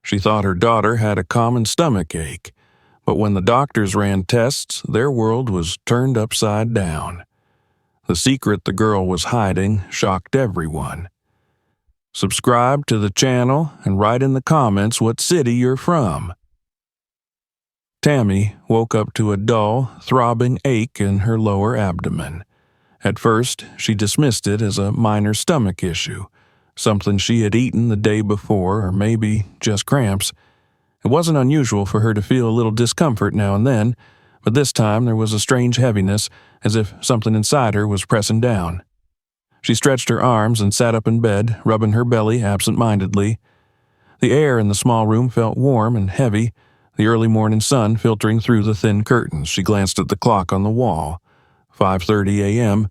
She thought her daughter had a common stomach ache, but when the doctors ran tests, their world was turned upside down. The secret the girl was hiding shocked everyone. Subscribe to the channel and write in the comments what city you're from. Tammy woke up to a dull, throbbing ache in her lower abdomen. At first, she dismissed it as a minor stomach issue, something she had eaten the day before, or maybe just cramps. It wasn't unusual for her to feel a little discomfort now and then, but this time there was a strange heaviness, as if something inside her was pressing down. She stretched her arms and sat up in bed, rubbing her belly absent-mindedly. The air in the small room felt warm and heavy, the early morning sun filtering through the thin curtains. She glanced at the clock on the wall. 5:30 a.m.,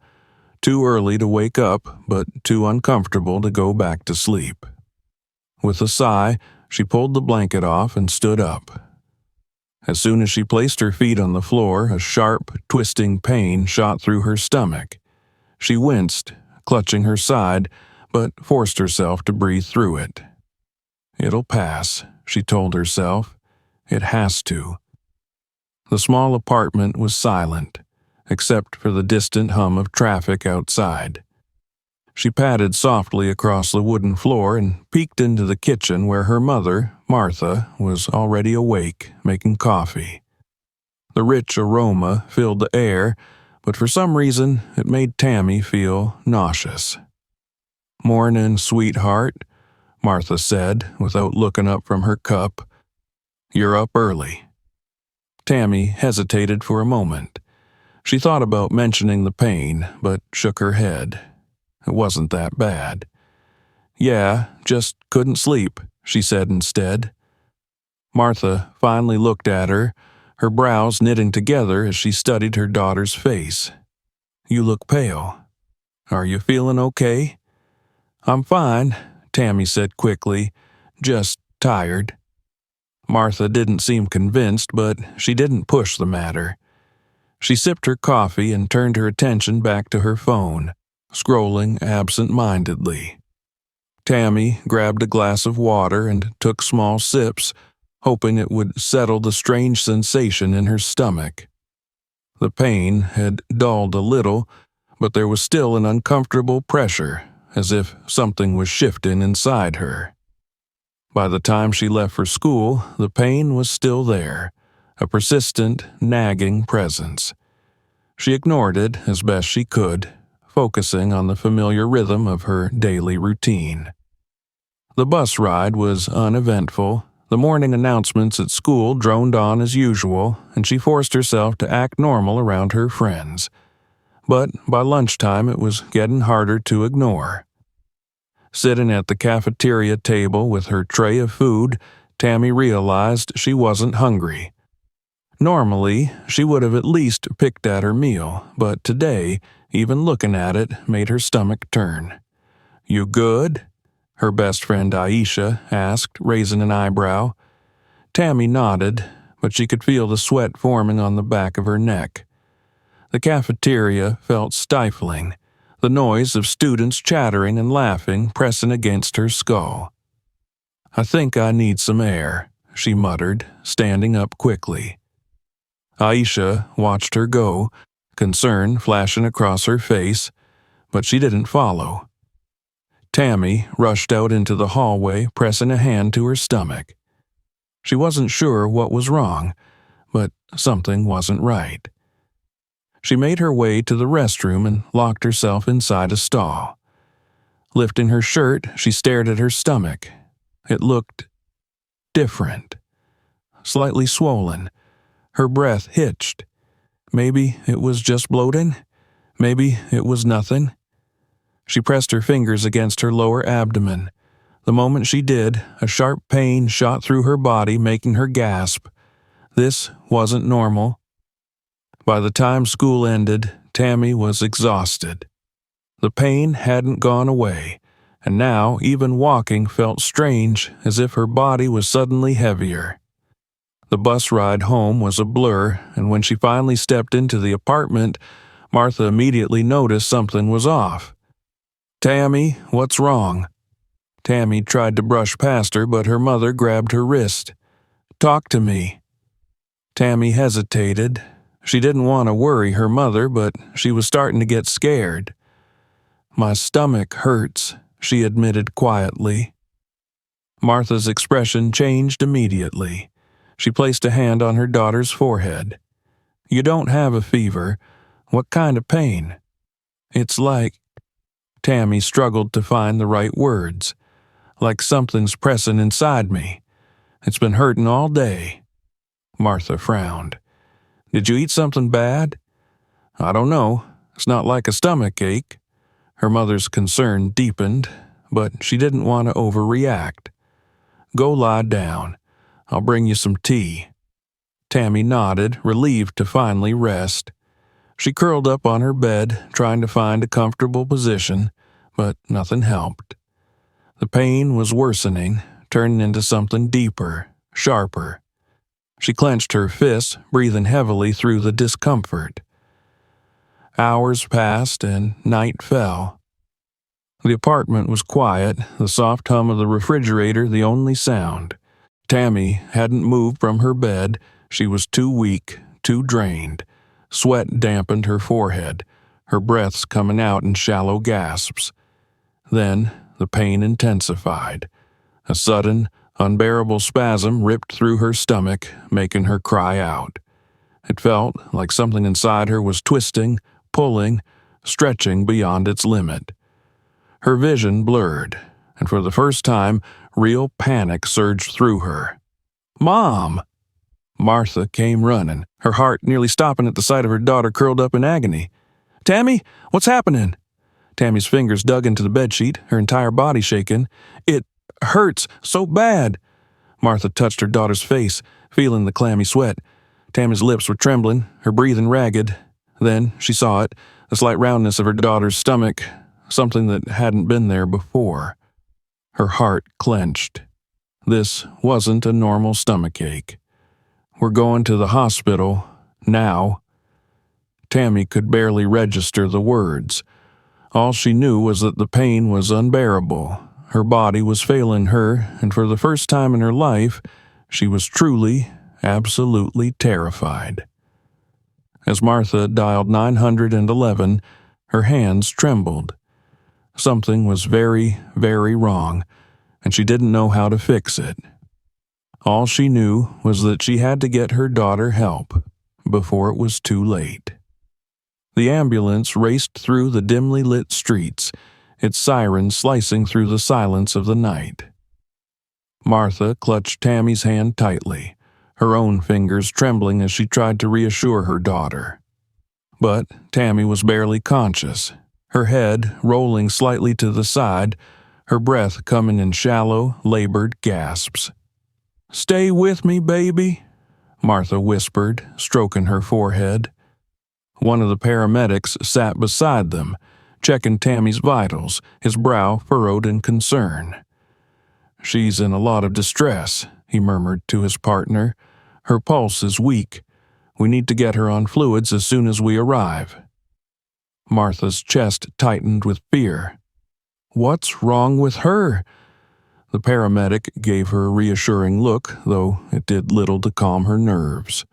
too early to wake up, but too uncomfortable to go back to sleep. With a sigh, she pulled the blanket off and stood up. As soon as she placed her feet on the floor, a sharp, twisting pain shot through her stomach. She winced, clutching her side, but forced herself to breathe through it. "It'll pass," she told herself. "It has to." The small apartment was silent, except for the distant hum of traffic outside. She padded softly across the wooden floor and peeked into the kitchen where her mother, Martha, was already awake, making coffee. The rich aroma filled the air, but for some reason it made Tammy feel nauseous. "Mornin', sweetheart," Martha said, without looking up from her cup. "You're up early." Tammy hesitated for a moment. She thought about mentioning the pain, but shook her head. It wasn't that bad. "Yeah, just couldn't sleep," she said instead. Martha finally looked at her, her brows knitting together as she studied her daughter's face. "You look pale. Are you feeling okay?" "I'm fine," Tammy said quickly, "just tired." Martha didn't seem convinced, but she didn't push the matter. She sipped her coffee and turned her attention back to her phone, scrolling absent-mindedly. Tammy grabbed a glass of water and took small sips, hoping it would settle the strange sensation in her stomach. The pain had dulled a little, but there was still an uncomfortable pressure, as if something was shifting inside her. By the time she left for school, the pain was still there, a persistent, nagging presence. She ignored it as best she could, focusing on the familiar rhythm of her daily routine. The bus ride was uneventful. The morning announcements at school droned on as usual, and she forced herself to act normal around her friends. But by lunchtime it was getting harder to ignore. Sitting at the cafeteria table with her tray of food, Tammy realized she wasn't hungry. Normally, she would have at least picked at her meal, but today, even looking at it made her stomach turn. "You good?" her best friend Aisha asked, raising an eyebrow. Tammy nodded, but she could feel the sweat forming on the back of her neck. The cafeteria felt stifling, the noise of students chattering and laughing pressing against her skull. "I think I need some air," she muttered, standing up quickly. Aisha watched her go, concern flashing across her face, but she didn't follow. Tammy rushed out into the hallway, pressing a hand to her stomach. She wasn't sure what was wrong, but something wasn't right. She made her way to the restroom and locked herself inside a stall. Lifting her shirt, she stared at her stomach. It looked different, slightly swollen. Her breath hitched. Maybe it was just bloating. Maybe it was nothing. She pressed her fingers against her lower abdomen. The moment she did, a sharp pain shot through her body, making her gasp. This wasn't normal. By the time school ended, Tammy was exhausted. The pain hadn't gone away, and now even walking felt strange, as if her body was suddenly heavier. The bus ride home was a blur, and when she finally stepped into the apartment, Martha immediately noticed something was off. "Tammy, what's wrong?" Tammy tried to brush past her, but her mother grabbed her wrist. "Talk to me." Tammy hesitated. She didn't want to worry her mother, but she was starting to get scared. "My stomach hurts," she admitted quietly. Martha's expression changed immediately. She placed a hand on her daughter's forehead. "You don't have a fever. What kind of pain?" "It's like—" Tammy struggled to find the right words. "Like something's pressing inside me. It's been hurting all day." Martha frowned. "Did you eat something bad?" "I don't know. It's not like a stomach ache." Her mother's concern deepened, but she didn't want to overreact. "Go lie down. I'll bring you some tea." Tammy nodded, relieved to finally rest. She curled up on her bed, trying to find a comfortable position, but nothing helped. The pain was worsening, turning into something deeper, sharper. She clenched her fists, breathing heavily through the discomfort. Hours passed and night fell. The apartment was quiet, the soft hum of the refrigerator the only sound. Tammy hadn't moved from her bed. She was too weak, too drained. Sweat dampened her forehead, her breaths coming out in shallow gasps. Then the pain intensified. A sudden, unbearable spasm ripped through her stomach, making her cry out. It felt like something inside her was twisting, pulling, stretching beyond its limit. Her vision blurred, and for the first time, real panic surged through her. "Mom!" Martha came running, her heart nearly stopping at the sight of her daughter curled up in agony. "Tammy, what's happening?" Tammy's fingers dug into the bedsheet, her entire body shaking. "It hurts so bad." Martha touched her daughter's face, feeling the clammy sweat. Tammy's lips were trembling, her breathing ragged. Then she saw it, the slight roundness of her daughter's stomach, something that hadn't been there before. Her heart clenched. This wasn't a normal stomachache. "We're going to the hospital, now." Tammy could barely register the words. All she knew was that the pain was unbearable. Her body was failing her, and for the first time in her life, she was truly, absolutely terrified. As Martha dialed 911, her hands trembled. Something was very, very wrong, and she didn't know how to fix it. All she knew was that she had to get her daughter help before it was too late. The ambulance raced through the dimly lit streets, its siren slicing through the silence of the night. Martha clutched Tammy's hand tightly, her own fingers trembling as she tried to reassure her daughter. But Tammy was barely conscious, her head rolling slightly to the side, her breath coming in shallow, labored gasps. "Stay with me, baby," Martha whispered, stroking her forehead. One of the paramedics sat beside them, checking Tammy's vitals, his brow furrowed in concern. "She's in a lot of distress," he murmured to his partner. "Her pulse is weak. We need to get her on fluids as soon as we arrive." Martha's chest tightened with fear. "What's wrong with her?" The paramedic gave her a reassuring look, though it did little to calm her nerves.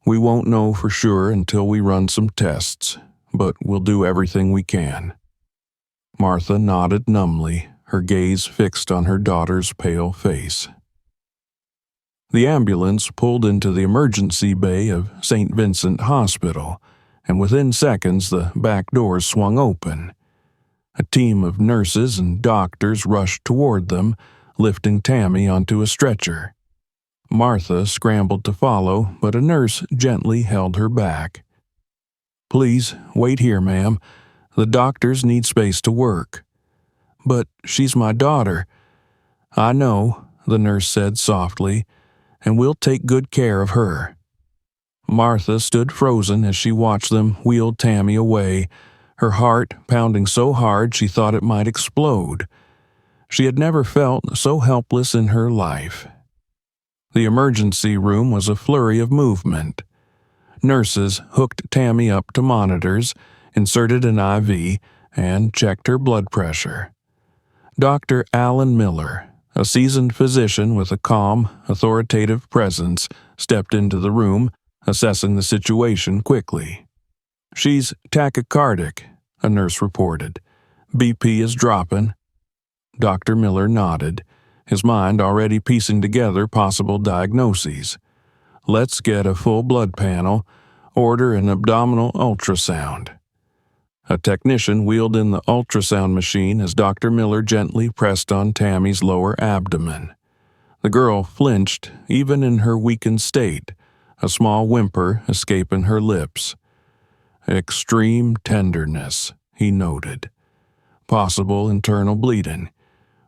"We won't know for sure until we run some tests, but we'll do everything we can." Martha nodded numbly, her gaze fixed on her daughter's pale face. The ambulance pulled into the emergency bay of St. Vincent Hospital, and within seconds the back doors swung open. A team of nurses and doctors rushed toward them, lifting Tammy onto a stretcher. Martha scrambled to follow, but a nurse gently held her back. "Please, wait here, ma'am. The doctors need space to work." "But she's my daughter." "I know," the nurse said softly, "and we'll take good care of her." Martha stood frozen as she watched them wheel Tammy away, her heart pounding so hard she thought it might explode. She had never felt so helpless in her life. The emergency room was a flurry of movement. Nurses hooked Tammy up to monitors, inserted an IV, and checked her blood pressure. Dr. Alan Miller, a seasoned physician with a calm, authoritative presence, stepped into the room, assessing the situation quickly. "She's tachycardic," a nurse reported. "BP is dropping." Dr. Miller nodded, his mind already piecing together possible diagnoses. "Let's get a full blood panel, order an abdominal ultrasound." A technician wheeled in the ultrasound machine as Dr. Miller gently pressed on Tammy's lower abdomen. The girl flinched, even in her weakened state, a small whimper escaping her lips. "Extreme tenderness," he noted. "Possible internal bleeding.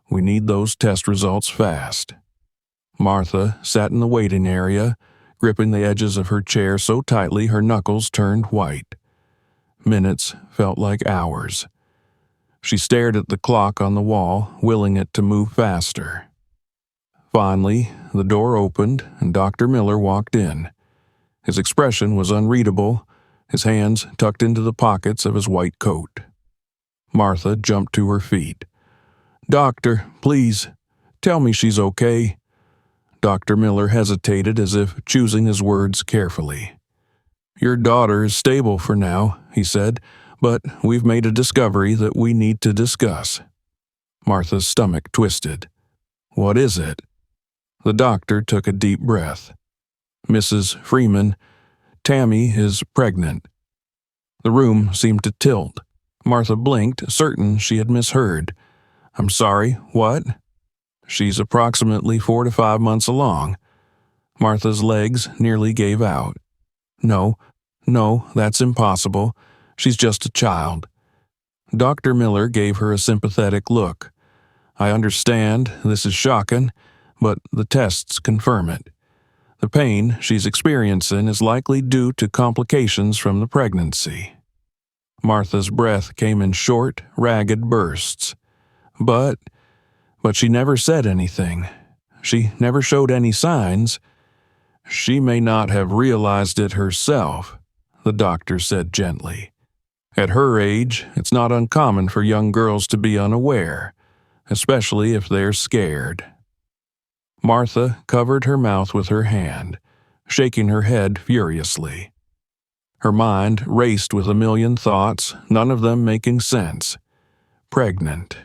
We need those test results fast." Martha sat in the waiting area, gripping the edges of her chair so tightly her knuckles turned white. Minutes felt like hours. She stared at the clock on the wall, willing it to move faster. Finally, the door opened and Dr. Miller walked in. His expression was unreadable, his hands tucked into the pockets of his white coat. Martha jumped to her feet. "Doctor, please, tell me she's okay." Dr. Miller hesitated as if choosing his words carefully. "Your daughter is stable for now," he said, "but we've made a discovery that we need to discuss." Martha's stomach twisted. "What is it?" The doctor took a deep breath. "Mrs. Freeman, Tammy is pregnant." The room seemed to tilt. Martha blinked, certain she had misheard. "I'm sorry, what?" "She's approximately 4 to 5 months along." Martha's legs nearly gave out. No, that's impossible. She's just a child." Dr. Miller gave her a sympathetic look. "I understand this is shocking, but the tests confirm it. The pain she's experiencing is likely due to complications from the pregnancy." Martha's breath came in short, ragged bursts. But she never said anything. She never showed any signs. "She may not have realized it herself," the doctor said gently. "At her age, it's not uncommon for young girls to be unaware, especially if they're scared." Martha covered her mouth with her hand, shaking her head furiously. Her mind raced with a million thoughts, none of them making sense. Pregnant.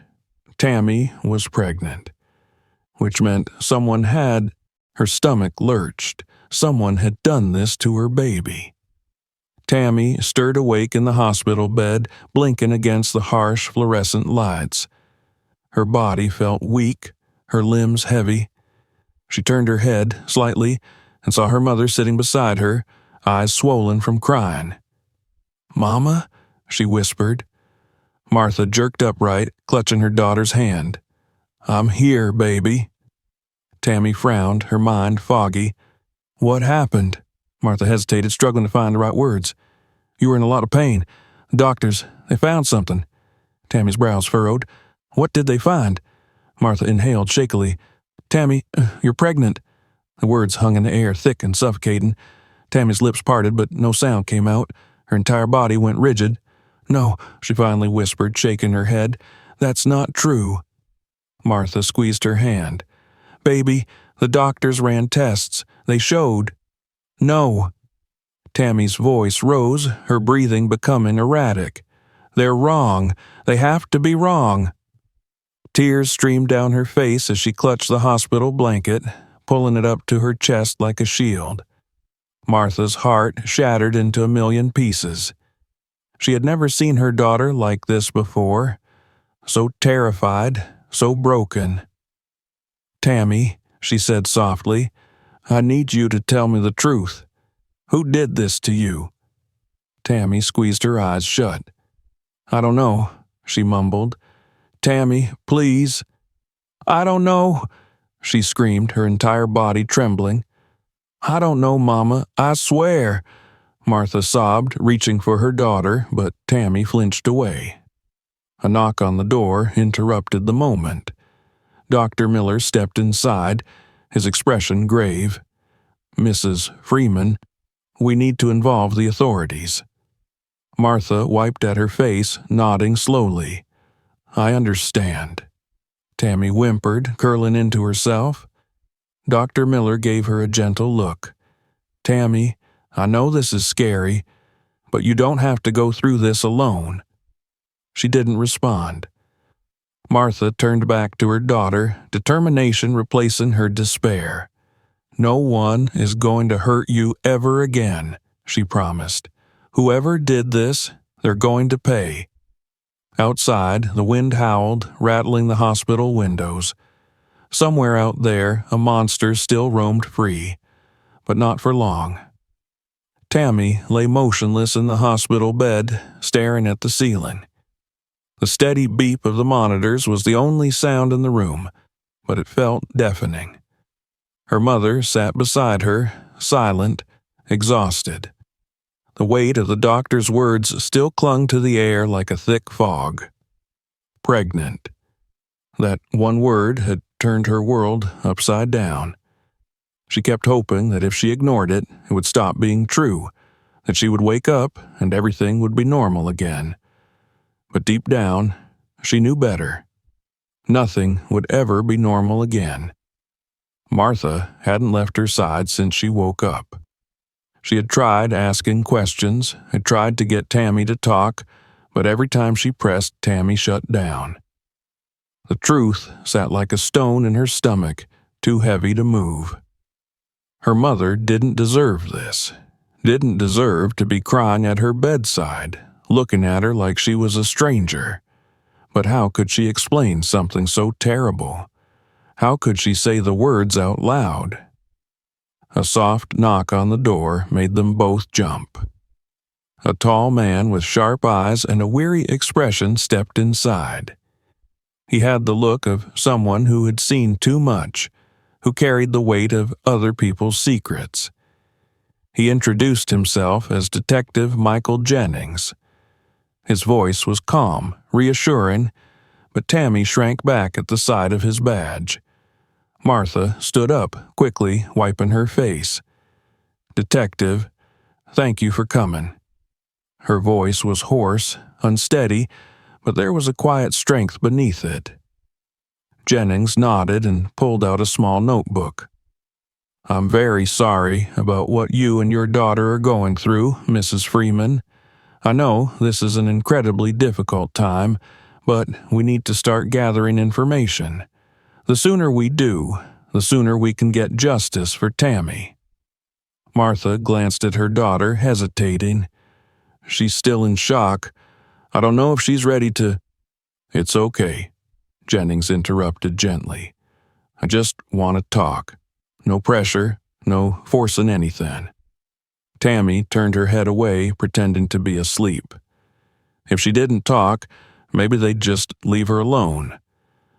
Tammy was pregnant. Which meant someone had. Her stomach lurched. Someone had done this to her baby. Tammy stirred awake in the hospital bed, blinking against the harsh fluorescent lights. Her body felt weak, her limbs heavy. She turned her head slightly and saw her mother sitting beside her, eyes swollen from crying. "Mama?" she whispered. Martha jerked upright, clutching her daughter's hand. "I'm here, baby." Tammy frowned, her mind foggy. "What happened?" Martha hesitated, struggling to find the right words. "You were in a lot of pain. Doctors, they found something." Tammy's brows furrowed. "What did they find?" Martha inhaled shakily. "Tammy, you're pregnant." The words hung in the air, thick and suffocating. Tammy's lips parted, but no sound came out. Her entire body went rigid. "No," she finally whispered, shaking her head. "That's not true." Martha squeezed her hand. "Baby, the doctors ran tests. They showed." "No." Tammy's voice rose, her breathing becoming erratic. "They're wrong. They have to be wrong." Tears streamed down her face as she clutched the hospital blanket, pulling it up to her chest like a shield. Martha's heart shattered into a million pieces. She had never seen her daughter like this before. So terrified, so broken. "Tammy," she said softly, "I need you to tell me the truth. Who did this to you?" Tammy squeezed her eyes shut. "I don't know," she mumbled. "Tammy, please." "I don't know," she screamed, her entire body trembling. "I don't know, Mama, I swear," Martha sobbed, reaching for her daughter, but Tammy flinched away. A knock on the door interrupted the moment. Dr. Miller stepped inside, his expression grave. "Mrs. Freeman, we need to involve the authorities." Martha wiped at her face, nodding slowly. "I understand." Tammy whimpered, curling into herself. Dr. Miller gave her a gentle look. Tammy, I know this is scary, but you don't have to go through this alone. She didn't respond. Martha turned back to her daughter, determination replacing her despair. No one is going to hurt you ever again, she promised. Whoever did this, they're going to pay. Outside, the wind howled, rattling the hospital windows. Somewhere out there, a monster still roamed free, but not for long. Tammy lay motionless in the hospital bed, staring at the ceiling. The steady beep of the monitors was the only sound in the room, but it felt deafening. Her mother sat beside her, silent, exhausted. The weight of the doctor's words still clung to the air like a thick fog. Pregnant. That one word had turned her world upside down. She kept hoping that if she ignored it, it would stop being true, that she would wake up and everything would be normal again. But deep down, she knew better. Nothing would ever be normal again. Martha hadn't left her side since she woke up. She had tried asking questions, had tried to get Tammy to talk, but every time she pressed, Tammy shut down. The truth sat like a stone in her stomach, too heavy to move. Her mother didn't deserve this, didn't deserve to be crying at her bedside, looking at her like she was a stranger. But how could she explain something so terrible? How could she say the words out loud? A soft knock on the door made them both jump. A tall man with sharp eyes and a weary expression stepped inside. He had the look of someone who had seen too much, who carried the weight of other people's secrets. He introduced himself as Detective Michael Jennings. His voice was calm, reassuring, but Tammy shrank back at the sight of his badge. Martha stood up, quickly wiping her face. "Detective, thank you for coming." Her voice was hoarse, unsteady, but there was a quiet strength beneath it. Jennings nodded and pulled out a small notebook. "I'm very sorry about what you and your daughter are going through, Mrs. Freeman. I know this is an incredibly difficult time, but we need to start gathering information. The sooner we do, the sooner we can get justice for Tammy." Martha glanced at her daughter, hesitating. "She's still in shock. I don't know if she's ready to—" "It's okay," Jennings interrupted gently. "I just want to talk. No pressure, no forcing anything." Tammy turned her head away, pretending to be asleep. If she didn't talk, maybe they'd just leave her alone.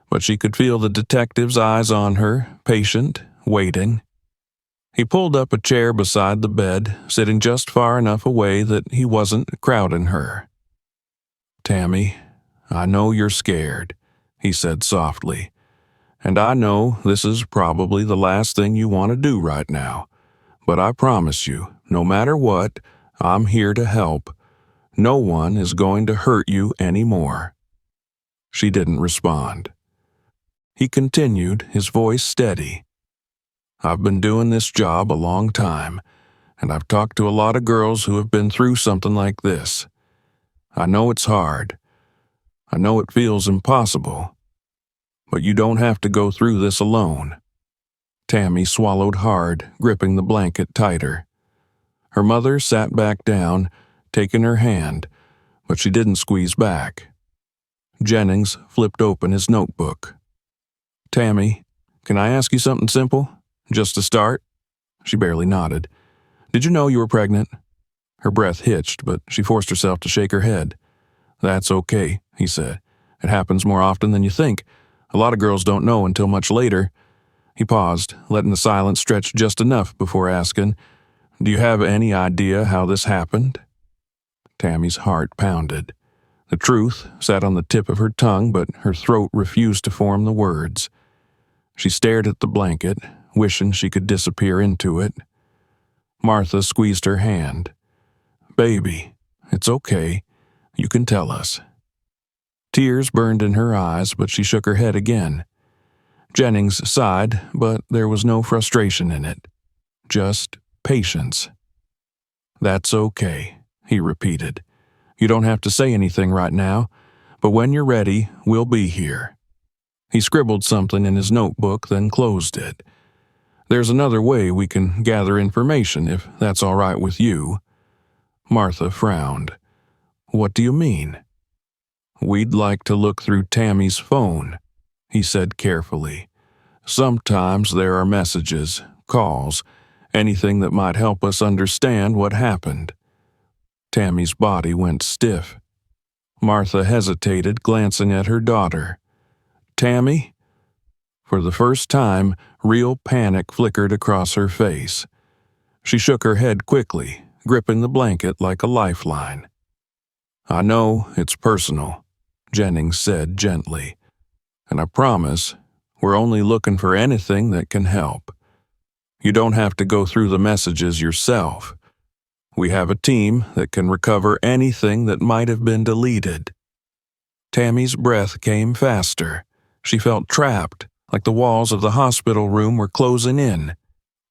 But she could feel the detective's eyes on her, patient, waiting. He pulled up a chair beside the bed, sitting just far enough away that he wasn't crowding her. "Tammy, I know you're scared," he said softly. "And I know this is probably the last thing you want to do right now. But I promise you, no matter what, I'm here to help. No one is going to hurt you anymore." She didn't respond. He continued, his voice steady. "I've been doing this job a long time, and I've talked to a lot of girls who have been through something like this. I know it's hard. I know it feels impossible. But you don't have to go through this alone." Tammy swallowed hard, gripping the blanket tighter. Her mother sat back down, taking her hand, but she didn't squeeze back. Jennings flipped open his notebook. "Tammy, can I ask you something simple? Just to start?" She barely nodded. "Did you know you were pregnant?" Her breath hitched, but she forced herself to shake her head. "That's okay," he said. "It happens more often than you think. A lot of girls don't know until much later." He paused, letting the silence stretch just enough before asking, "Do you have any idea how this happened?" Tammy's heart pounded. The truth sat on the tip of her tongue, but her throat refused to form the words. She stared at the blanket, wishing she could disappear into it. Martha squeezed her hand. "Baby, it's okay. You can tell us." Tears burned in her eyes, but she shook her head again. Jennings sighed, but there was no frustration in it. Just patience. "That's okay," he repeated. "You don't have to say anything right now, but when you're ready, we'll be here." He scribbled something in his notebook, then closed it. "There's another way we can gather information, if that's all right with you." Martha frowned. "What do you mean?" "We'd like to look through Tammy's phone," he said carefully. "Sometimes there are messages, calls, anything that might help us understand what happened." Tammy's body went stiff. Martha hesitated, glancing at her daughter. "Tammy?" For the first time, real panic flickered across her face. She shook her head quickly, gripping the blanket like a lifeline. "I know it's personal," Jennings said gently, "and I promise we're only looking for anything that can help. You don't have to go through the messages yourself. We have a team that can recover anything that might have been deleted." Tammy's breath came faster. She felt trapped, like the walls of the hospital room were closing in.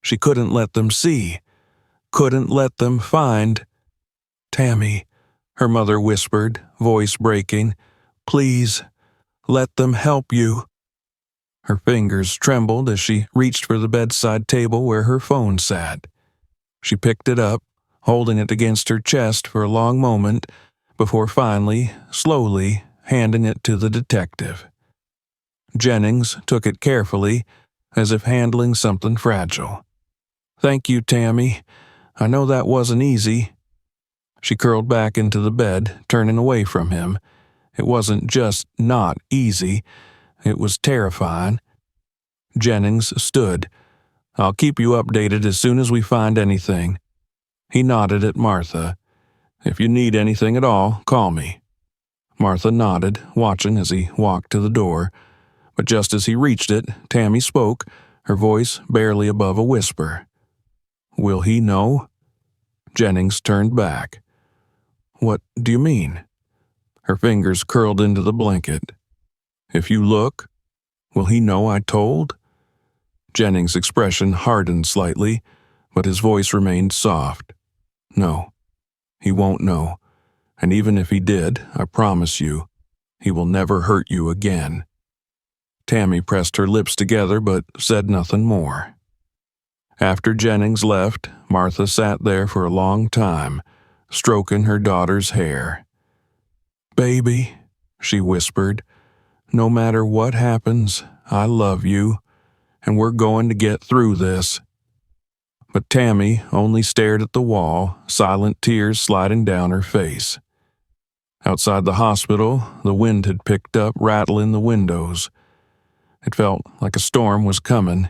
She couldn't let them see, couldn't let them find. "Tammy," her mother whispered, voice breaking, "please, let them help you." Her fingers trembled as she reached for the bedside table where her phone sat. She picked it up, holding it against her chest for a long moment, before finally, slowly, handing it to the detective. Jennings took it carefully, as if handling something fragile. "Thank you, Tammy. I know that wasn't easy." She curled back into the bed, turning away from him. It wasn't just not easy, it was terrifying. Jennings stood. "I'll keep you updated as soon as we find anything." He nodded at Martha. "If you need anything at all, call me." Martha nodded, watching as he walked to the door. But just as he reached it, Tammy spoke, her voice barely above a whisper. "Will he know?" Jennings turned back. "What do you mean?" Her fingers curled into the blanket. "If you look, will he know I told?" Jennings' expression hardened slightly, but his voice remained soft. "No, he won't know. And even if he did, I promise you, he will never hurt you again." Tammy pressed her lips together but said nothing more. After Jennings left, Martha sat there for a long time, stroking her daughter's hair. "Baby," she whispered, "no matter what happens, I love you, and we're going to get through this." But Tammy only stared at the wall, silent tears sliding down her face. Outside the hospital, the wind had picked up, rattling the windows. It felt like a storm was coming.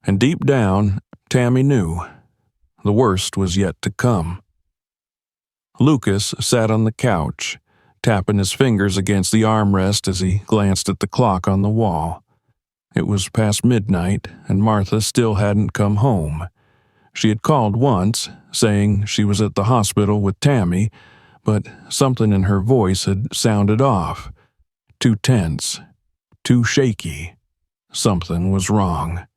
And deep down, Tammy knew the worst was yet to come. Lucas sat on the couch, tapping his fingers against the armrest as he glanced at the clock on the wall. It was past midnight, and Martha still hadn't come home. She had called once, saying she was at the hospital with Tammy, but something in her voice had sounded off. Too tense, too shaky. Something was wrong.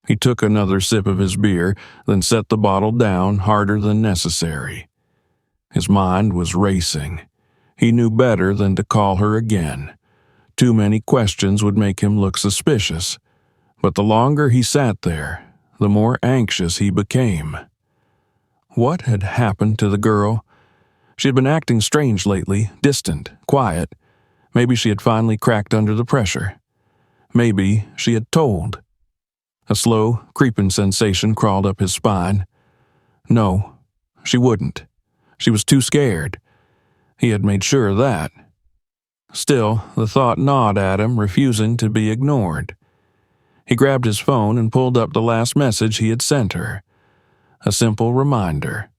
He took another sip of his beer, then set the bottle down harder than necessary. His mind was racing. He knew better than to call her again. Too many questions would make him look suspicious. But the longer he sat there, the more anxious he became. What had happened to the girl? She had been acting strange lately, distant, quiet. Maybe she had finally cracked under the pressure. Maybe she had told. A slow, creeping sensation crawled up his spine. No, she wouldn't. She was too scared. He had made sure of that. Still, the thought gnawed at him, refusing to be ignored. He grabbed his phone and pulled up the last message he had sent her. A simple reminder.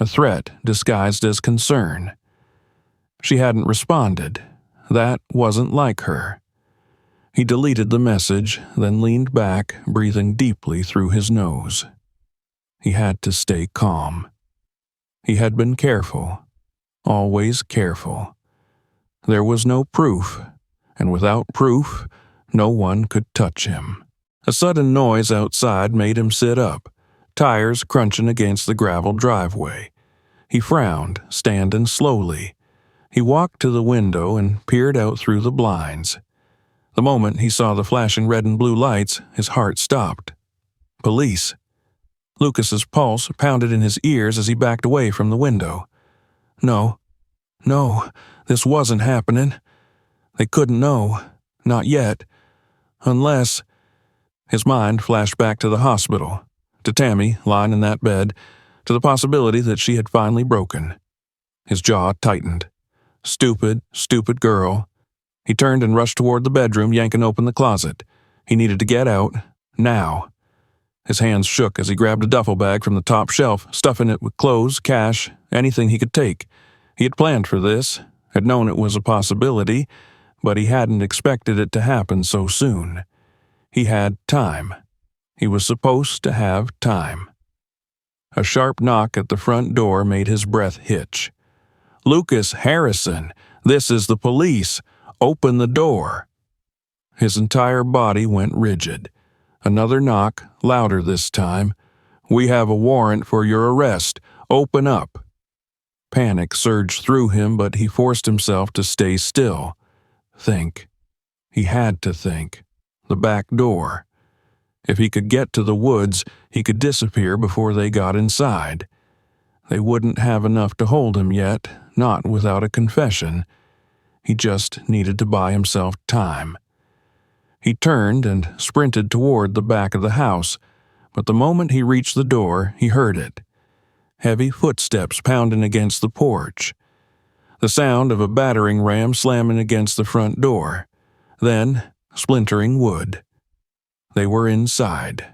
A threat disguised as concern. She hadn't responded. That wasn't like her. He deleted the message, then leaned back, breathing deeply through his nose. He had to stay calm. He had been careful, always careful. There was no proof, and without proof, no one could touch him. A sudden noise outside made him sit up, tires crunching against the gravel driveway. He frowned, standing slowly. He walked to the window and peered out through the blinds. The moment he saw the flashing red and blue lights, his heart stopped. Police. Lucas's pulse pounded in his ears as he backed away from the window. No, this wasn't happening. They couldn't know. Not yet. Unless... His mind flashed back to the hospital, to Tammy lying in that bed, to the possibility that she had finally broken. His jaw tightened. Stupid girl. He turned and rushed toward the bedroom, yanking open the closet. He needed to get out, now. His hands shook as he grabbed a duffel bag from the top shelf, stuffing it with clothes, cash, anything he could take. He had planned for this, had known it was a possibility, but he hadn't expected it to happen so soon. He had time. He was supposed to have time. A sharp knock at the front door made his breath hitch. "Lucas Harrison, this is the police. Open the door." His entire body went rigid. Another knock, louder this time. "We have a warrant for your arrest. Open up." Panic surged through him, but he forced himself to stay still. Think. He had to think. The back door. If he could get to the woods, he could disappear before they got inside. They wouldn't have enough to hold him yet, not without a confession. He just needed to buy himself time. He turned and sprinted toward the back of the house, but the moment he reached the door, he heard it. Heavy footsteps pounding against the porch. The sound of a battering ram slamming against the front door. Then, splintering wood. They were inside.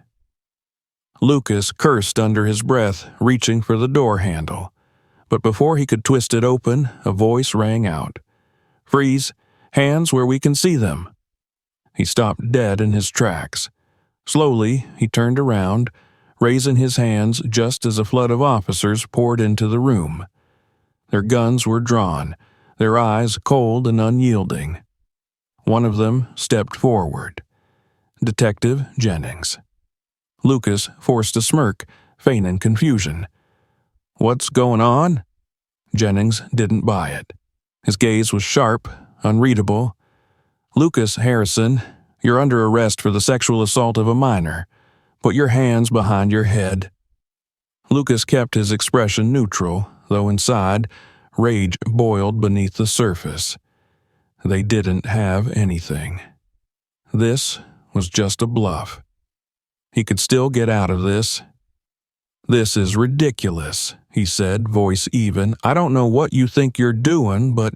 Lucas cursed under his breath, reaching for the door handle. But before he could twist it open, a voice rang out. "Freeze! Hands where we can see them!" He stopped dead in his tracks. Slowly, he turned around, raising his hands just as a flood of officers poured into the room. Their guns were drawn, their eyes cold and unyielding. One of them stepped forward. Detective Jennings. Lucas forced a smirk, feigning confusion. "What's going on?" Jennings didn't buy it. His gaze was sharp, unreadable. "Lucas Harrison, you're under arrest for the sexual assault of a minor. Put your hands behind your head." Lucas kept his expression neutral, though inside, rage boiled beneath the surface. They didn't have anything. This was just a bluff. He could still get out of this. "This is ridiculous," he said, voice even. "I don't know what you think you're doing, but—"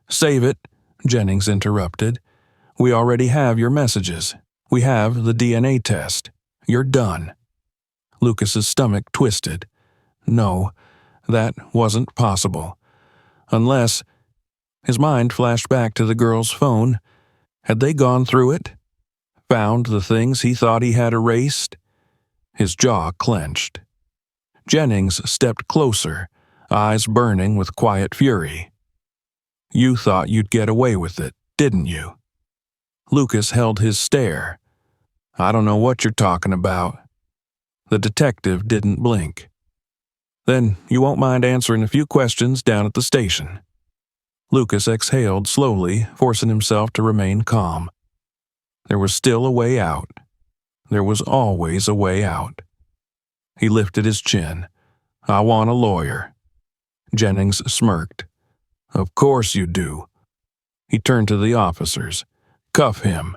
"Save it," Jennings interrupted. "We already have your messages. We have the DNA test. You're done." Lucas's stomach twisted. No, that wasn't possible. Unless... His mind flashed back to the girl's phone. Had they gone through it? Found the things he thought he had erased? His jaw clenched. Jennings stepped closer, eyes burning with quiet fury. "You thought you'd get away with it, didn't you?" Lucas held his stare. "I don't know what you're talking about." The detective didn't blink. "Then you won't mind answering a few questions down at the station." Lucas exhaled slowly, forcing himself to remain calm. There was still a way out. There was always a way out. He lifted his chin. "I want a lawyer." Jennings smirked. "Of course you do." He turned to the officers. "Cuff him."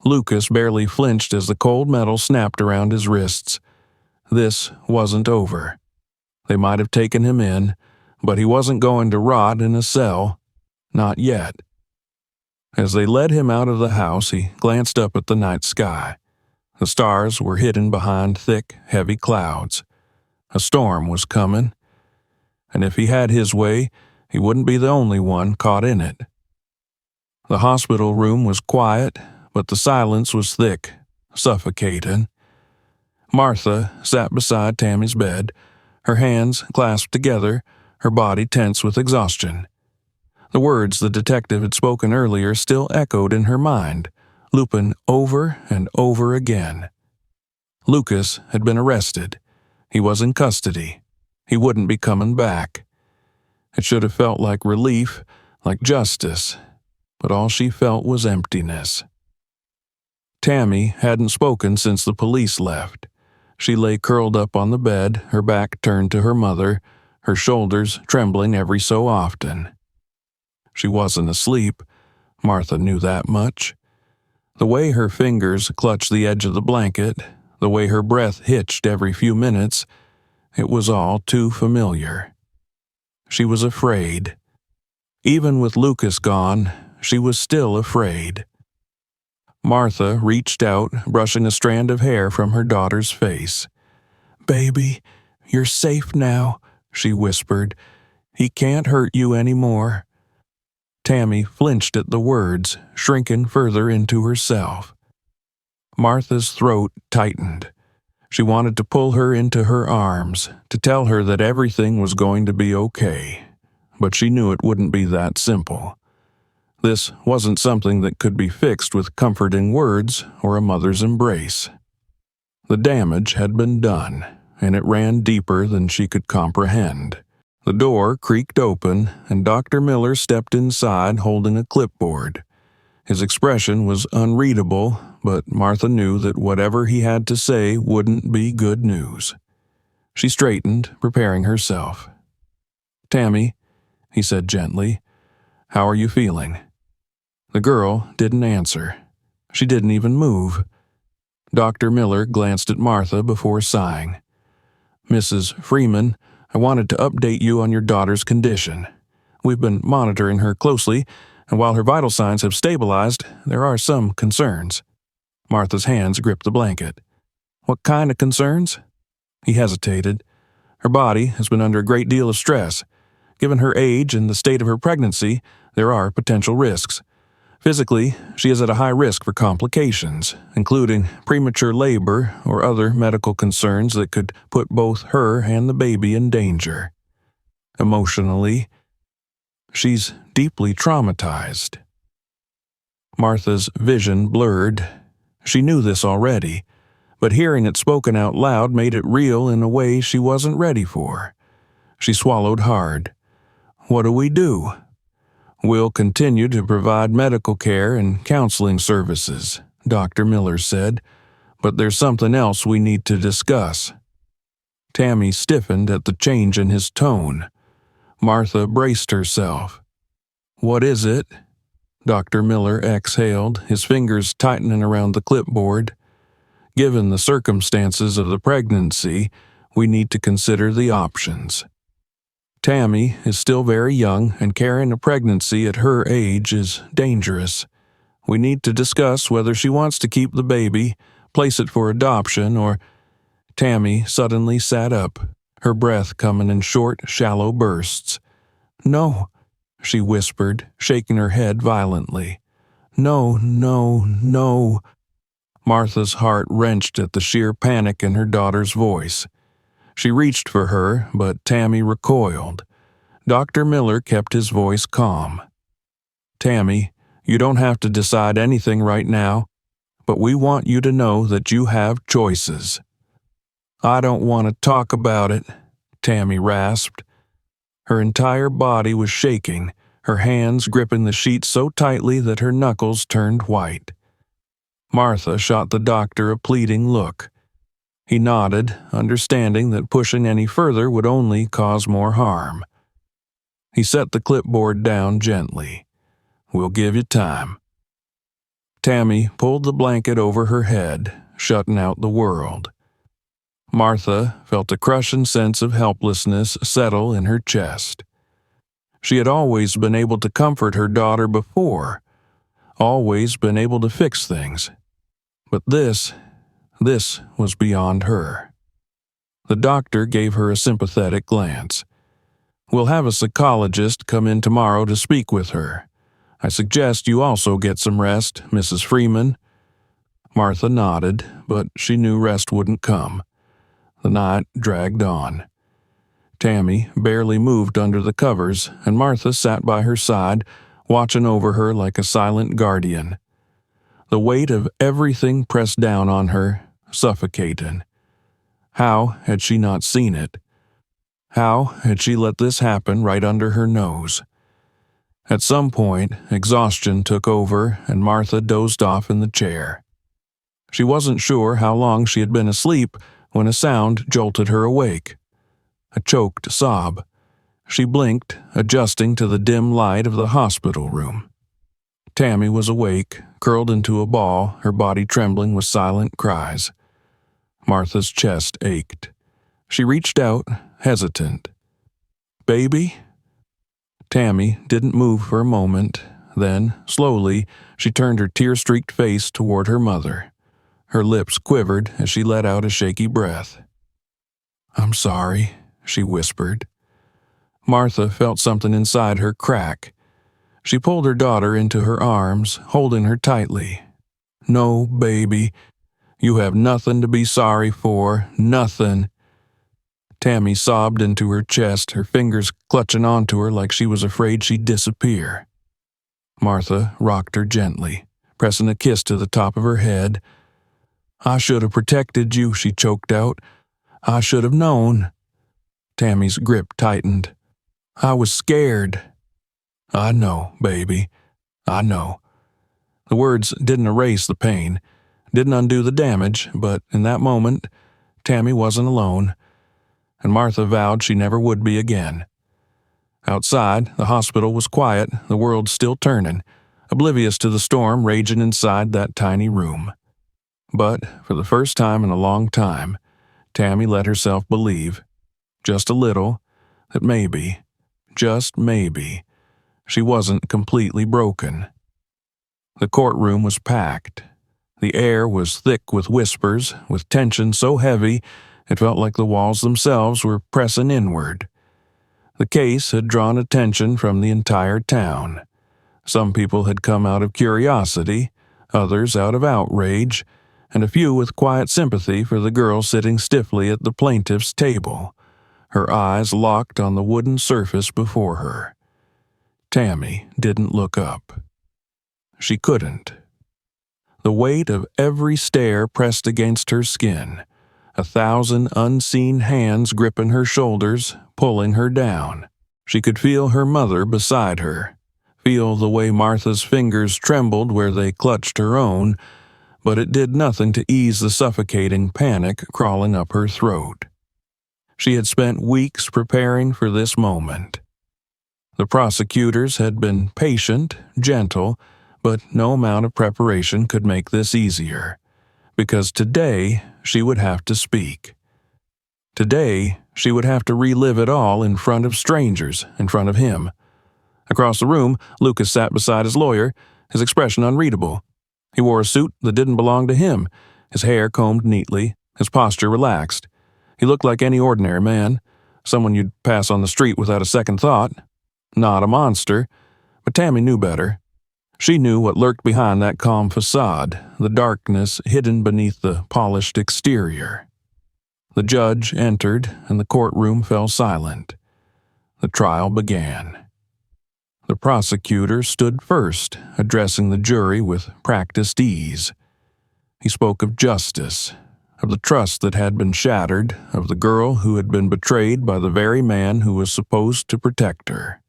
Lucas barely flinched as the cold metal snapped around his wrists. This wasn't over. They might have taken him in, but he wasn't going to rot in a cell. Not yet. As they led him out of the house, he glanced up at the night sky. The stars were hidden behind thick, heavy clouds. A storm was coming, and if he had his way, he wouldn't be the only one caught in it. The hospital room was quiet, but the silence was thick, suffocating. Martha sat beside Tammy's bed, her hands clasped together, her body tense with exhaustion. The words the detective had spoken earlier still echoed in her mind, looping over and over again. Lucas had been arrested. He was in custody. He wouldn't be coming back. It should have felt like relief, like justice, but all she felt was emptiness. Tammy hadn't spoken since the police left. She lay curled up on the bed, her back turned to her mother, her shoulders trembling every so often. She wasn't asleep. Martha knew that much. The way her fingers clutched the edge of the blanket, the way her breath hitched every few minutes, it was all too familiar. She was afraid. Even with Lucas gone, she was still afraid. Martha reached out, brushing a strand of hair from her daughter's face. "Baby, you're safe now," she whispered. "He can't hurt you anymore." Tammy flinched at the words, shrinking further into herself. Martha's throat tightened. She wanted to pull her into her arms, to tell her that everything was going to be okay, but she knew it wouldn't be that simple. This wasn't something that could be fixed with comforting words or a mother's embrace. The damage had been done, and it ran deeper than she could comprehend. The door creaked open, and Dr. Miller stepped inside holding a clipboard. His expression was unreadable, but Martha knew that whatever he had to say wouldn't be good news. She straightened, preparing herself. "Tammy," he said gently, "how are you feeling?" The girl didn't answer. She didn't even move. Dr. Miller glanced at Martha before sighing. "Mrs. Freeman, I wanted to update you on your daughter's condition. We've been monitoring her closely, and while her vital signs have stabilized, there are some concerns." Martha's hands gripped the blanket. "What kind of concerns?" He hesitated. "Her body has been under a great deal of stress. Given her age and the state of her pregnancy, there are potential risks. Physically, she is at a high risk for complications, including premature labor or other medical concerns that could put both her and the baby in danger. Emotionally, she's deeply traumatized." Martha's vision blurred. She knew this already, but hearing it spoken out loud made it real in a way she wasn't ready for. She swallowed hard. "What do we do?" "We'll continue to provide medical care and counseling services," Dr. Miller said, "but there's something else we need to discuss." Tammy stiffened at the change in his tone. Martha braced herself. "What is it?" Dr. Miller exhaled, his fingers tightening around the clipboard. "Given the circumstances of the pregnancy, we need to consider the options. Tammy is still very young, and carrying a pregnancy at her age is dangerous. We need to discuss whether she wants to keep the baby, place it for adoption, or—" Tammy suddenly sat up, her breath coming in short, shallow bursts. "No," she whispered, shaking her head violently. "No, no, no." Martha's heart wrenched at the sheer panic in her daughter's voice. She reached for her, but Tammy recoiled. Dr. Miller kept his voice calm. "Tammy, you don't have to decide anything right now, but we want you to know that you have choices." "I don't want to talk about it," Tammy rasped. Her entire body was shaking, her hands gripping the sheet so tightly that her knuckles turned white. Martha shot the doctor a pleading look. He nodded, understanding that pushing any further would only cause more harm. He set the clipboard down gently. "We'll give you time." Tammy pulled the blanket over her head, shutting out the world. Martha felt a crushing sense of helplessness settle in her chest. She had always been able to comfort her daughter before, always been able to fix things. But this was beyond her. The doctor gave her a sympathetic glance. "We'll have a psychologist come in tomorrow to speak with her. I suggest you also get some rest, Mrs. Freeman." Martha nodded, but she knew rest wouldn't come. The night dragged on. Tammy barely moved under the covers, and Martha sat by her side, watching over her like a silent guardian. The weight of everything pressed down on her, suffocating. How had she not seen it? How had she let this happen right under her nose? At some point, exhaustion took over and Martha dozed off in the chair. She wasn't sure how long she had been asleep when a sound jolted her awake. A choked sob. She blinked, adjusting to the dim light of the hospital room. Tammy was awake, curled into a ball, her body trembling with silent cries. Martha's chest ached. She reached out, hesitant. "Baby?" Tammy didn't move for a moment. Then, slowly, she turned her tear-streaked face toward her mother. Her lips quivered as she let out a shaky breath. "I'm sorry," she whispered. Martha felt something inside her crack. She pulled her daughter into her arms, holding her tightly. "No, baby. You have nothing to be sorry for, nothing." Tammy sobbed into her chest, her fingers clutching onto her like she was afraid she'd disappear. Martha rocked her gently, pressing a kiss to the top of her head. "I should have protected you," she choked out. "I should have known." Tammy's grip tightened. "I was scared." "I know, baby. I know." The words didn't erase the pain, didn't undo the damage, but in that moment, Tammy wasn't alone, and Martha vowed she never would be again. Outside, the hospital was quiet, the world still turning, oblivious to the storm raging inside that tiny room. But, for the first time in a long time, Tammy let herself believe, just a little, that maybe, just maybe, she wasn't completely broken. The courtroom was packed. The air was thick with whispers, with tension so heavy it felt like the walls themselves were pressing inward. The case had drawn attention from the entire town. Some people had come out of curiosity, others out of outrage, and a few with quiet sympathy for the girl sitting stiffly at the plaintiff's table, her eyes locked on the wooden surface before her. Tammy didn't look up. She couldn't. The weight of every stare pressed against her skin, 1,000 unseen hands gripping her shoulders, pulling her down. She could feel her mother beside her, feel the way Martha's fingers trembled where they clutched her own, but it did nothing to ease the suffocating panic crawling up her throat. She had spent weeks preparing for this moment. The prosecutors had been patient, gentle, but no amount of preparation could make this easier, because today she would have to speak. Today she would have to relive it all in front of strangers, in front of him. Across the room, Lucas sat beside his lawyer, his expression unreadable. He wore a suit that didn't belong to him, his hair combed neatly, his posture relaxed. He looked like any ordinary man, someone you'd pass on the street without a second thought. Not a monster, but Tammy knew better. She knew what lurked behind that calm facade, the darkness hidden beneath the polished exterior. The judge entered, and the courtroom fell silent. The trial began. The prosecutor stood first, addressing the jury with practiced ease. He spoke of justice, of the trust that had been shattered, of the girl who had been betrayed by the very man who was supposed to protect her.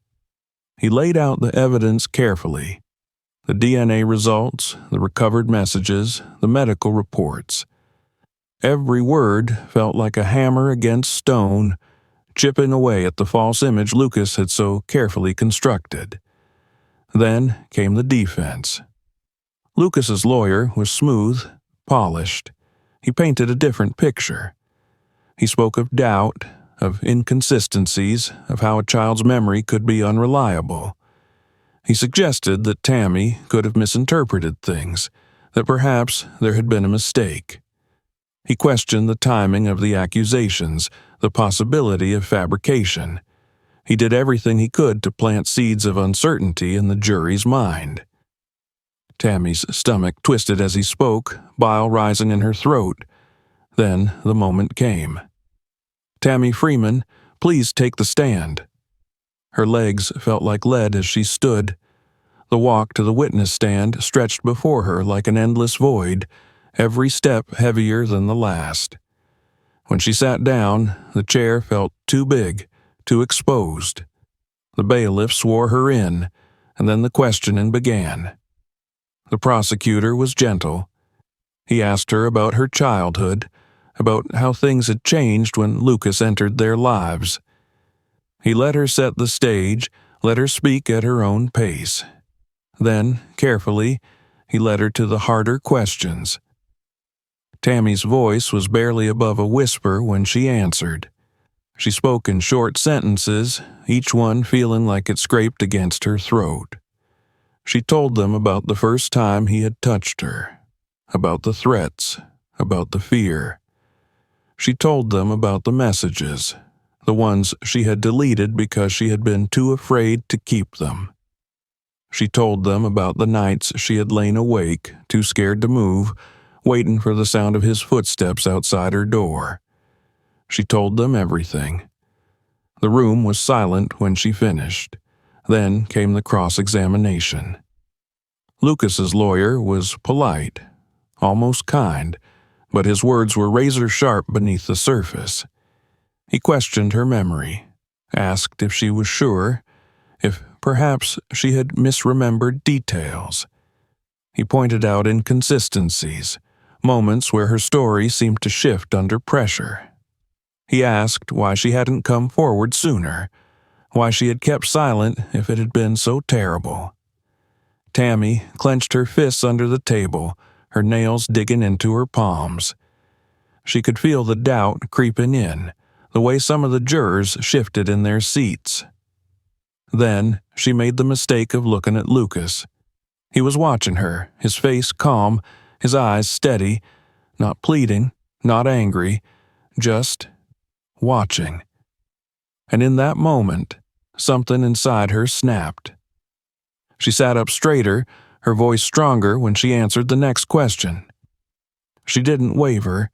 He laid out the evidence carefully. The DNA results, the recovered messages, the medical reports. Every word felt like a hammer against stone, chipping away at the false image Lucas had so carefully constructed. Then came the defense. Lucas's lawyer was smooth, polished. He painted a different picture. He spoke of doubt, of inconsistencies, of how a child's memory could be unreliable. He suggested that Tammy could have misinterpreted things, that perhaps there had been a mistake. He questioned the timing of the accusations, the possibility of fabrication. He did everything he could to plant seeds of uncertainty in the jury's mind. Tammy's stomach twisted as he spoke, bile rising in her throat. Then the moment came. Tammy Freeman, Please take the stand." Her legs felt like lead as she stood. The walk to the witness stand stretched before her like an endless void, every step heavier than the last. When she sat down, the chair felt too big, too exposed. The bailiff swore her in, and then the questioning began. The prosecutor was gentle. He asked her about her childhood, about how things had changed when Lucas entered their lives. He let her set the stage, let her speak at her own pace. Then, carefully, he led her to the harder questions. Tammy's voice was barely above a whisper when she answered. She spoke in short sentences, each one feeling like it scraped against her throat. She told them about the first time he had touched her, about the threats, about the fear. She told them about the messages, the ones she had deleted because she had been too afraid to keep them. She told them about the nights she had lain awake, too scared to move, waiting for the sound of his footsteps outside her door. She told them everything. The room was silent when she finished. Then came the cross-examination. Lucas's lawyer was polite, almost kind, but his words were razor-sharp beneath the surface. He questioned her memory, asked if she was sure, if perhaps she had misremembered details. He pointed out inconsistencies, moments where her story seemed to shift under pressure. He asked why she hadn't come forward sooner, why she had kept silent if it had been so terrible. Tammy clenched her fists under the table, her nails digging into her palms. She could feel the doubt creeping in, the way some of the jurors shifted in their seats. Then she made the mistake of looking at Lucas. He was watching her, his face calm, his eyes steady, not pleading, not angry, just watching. And in that moment, something inside her snapped. She sat up straighter, her voice stronger when she answered the next question. She didn't waver,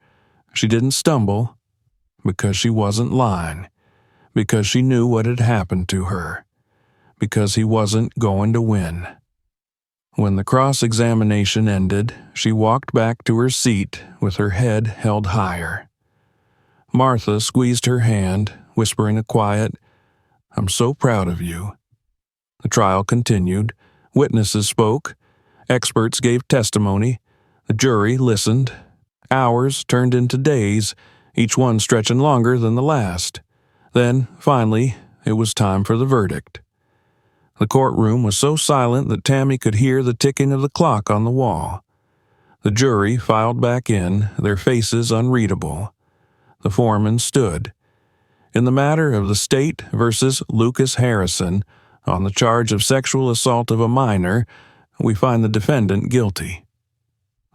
she didn't stumble, because she wasn't lying, because she knew what had happened to her, because he wasn't going to win. When the cross-examination ended, she walked back to her seat with her head held higher. Martha squeezed her hand, whispering a quiet, "I'm so proud of you." The trial continued. Witnesses spoke. Experts gave testimony. The jury listened. Hours turned into days, each one stretching longer than the last. Then, finally, it was time for the verdict. The courtroom was so silent that Tammy could hear the ticking of the clock on the wall. The jury filed back in, their faces unreadable. The foreman stood. In the matter of the state versus Lucas Harrison, on the charge of sexual assault of a minor, we find the defendant guilty.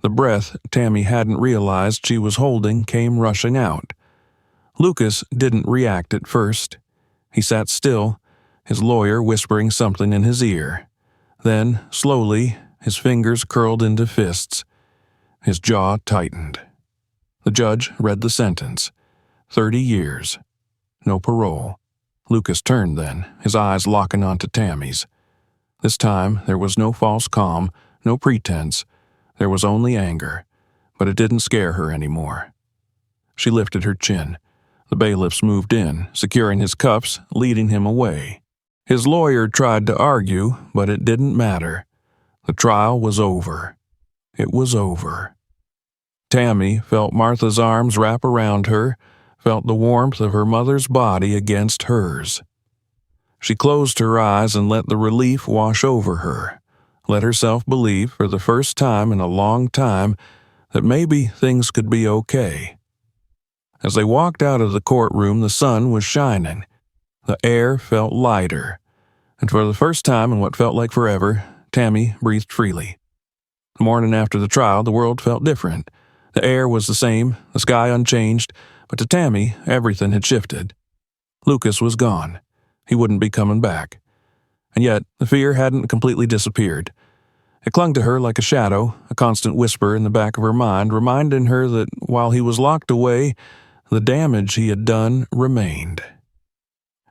The breath Tammy hadn't realized she was holding came rushing out. Lucas didn't react at first. He sat still, his lawyer whispering something in his ear. Then, slowly, his fingers curled into fists. His jaw tightened. The judge read the sentence. 30 years. No parole. Lucas turned then, his eyes locking onto Tammy's. This time, there was no false calm, no pretense. There was only anger, but it didn't scare her anymore. She lifted her chin. The bailiffs moved in, securing his cuffs, leading him away. His lawyer tried to argue, but it didn't matter. The trial was over. It was over. Tammy felt Martha's arms wrap around her, felt the warmth of her mother's body against hers. She closed her eyes and let the relief wash over her, let herself believe for the first time in a long time that maybe things could be okay. As they walked out of the courtroom, the sun was shining. The air felt lighter, and for the first time in what felt like forever, Tammy breathed freely. The morning after the trial, the world felt different. The air was the same, the sky unchanged, but to Tammy, everything had shifted. Lucas was gone. He wouldn't be coming back. And yet, the fear hadn't completely disappeared. It clung to her like a shadow, a constant whisper in the back of her mind, reminding her that while he was locked away, the damage he had done remained.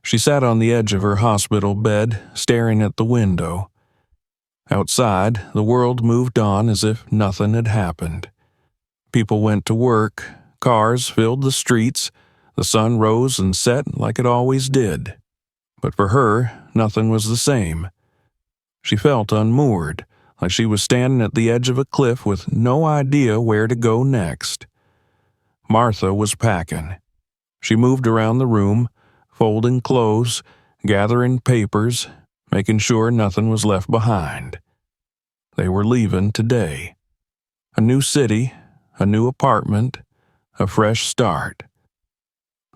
She sat on the edge of her hospital bed, staring at the window. Outside, the world moved on as if nothing had happened. People went to work, cars filled the streets, the sun rose and set like it always did. But for her, nothing was the same. She felt unmoored, like she was standing at the edge of a cliff with no idea where to go next. Martha was packing. She moved around the room, folding clothes, gathering papers, making sure nothing was left behind. They were leaving today. A new city, a new apartment, a fresh start.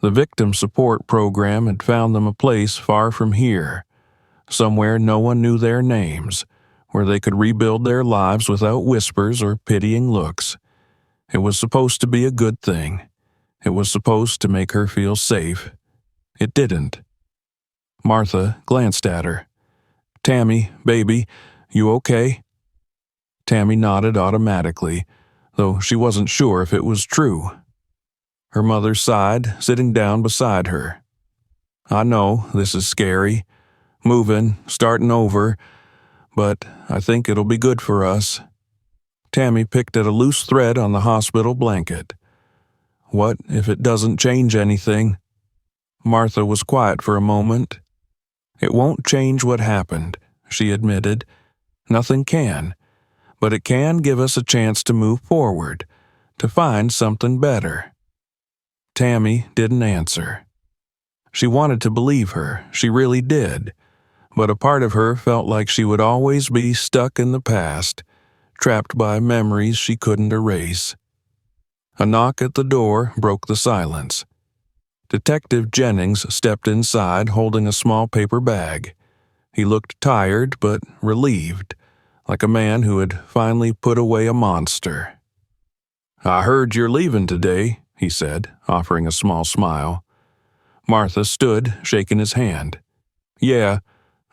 The victim support program had found them a place far from here, somewhere no one knew their names, where they could rebuild their lives without whispers or pitying looks. It was supposed to be a good thing. It was supposed to make her feel safe. It didn't. Martha glanced at her. "Tammy, baby, you okay?" Tammy nodded automatically, though she wasn't sure if it was true. Her mother sighed, sitting down beside her. "I know this is scary. Moving, starting over, but I think it'll be good for us." Tammy picked at a loose thread on the hospital blanket. "What if it doesn't change anything?" Martha was quiet for a moment. "It won't change what happened," she admitted. "Nothing can, but it can give us a chance to move forward, to find something better." Tammy didn't answer. She wanted to believe her, she really did, but a part of her felt like she would always be stuck in the past, trapped by memories she couldn't erase. A knock at the door broke the silence. Detective Jennings stepped inside holding a small paper bag. He looked tired but relieved, like a man who had finally put away a monster. "I heard you're leaving today," he said, offering a small smile. Martha stood, shaking his hand. "Yeah,